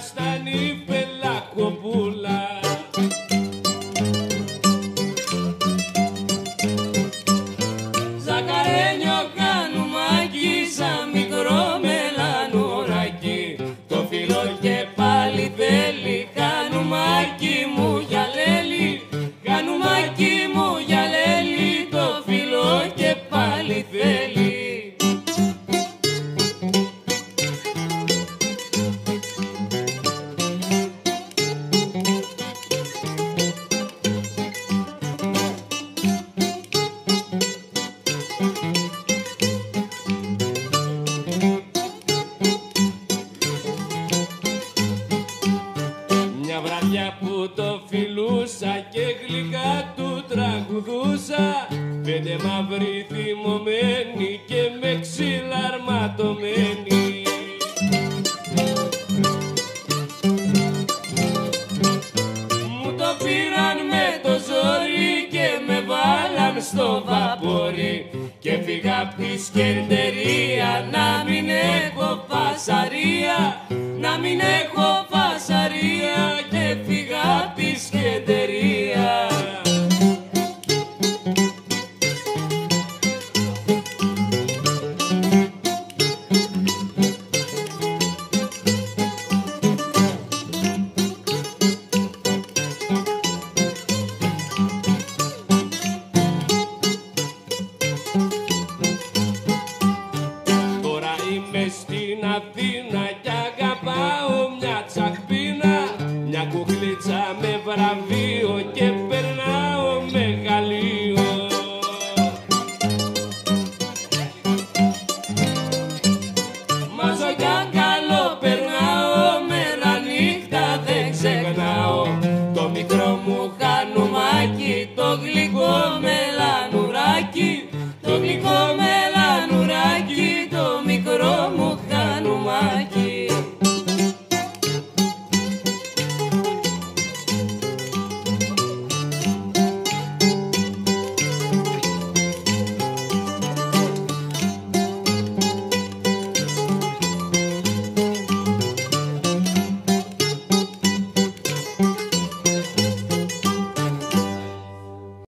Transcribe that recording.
στα νυφελακοπούλα. Ζακαρένιο κανουμάκι σαν μικρό μελανουράκι, το φιλό και πάλι θέλει. Κανουμάκι μου γυαλέλη, κανουμάκι μου γυαλέλη, το φιλό και πάλι θέλει. Μια βραδιά που το φιλούσα και γλυκά του τραγουδούσα, πέντε μαύροι θυμωμένοι και με ξύλα αρματωμένοι. Μου το πήραν με το ζόρι και με βάλαν στο βαπόρι και φύγα απ' τη σκεντερία να μην έχω φασαρία, να μην έχω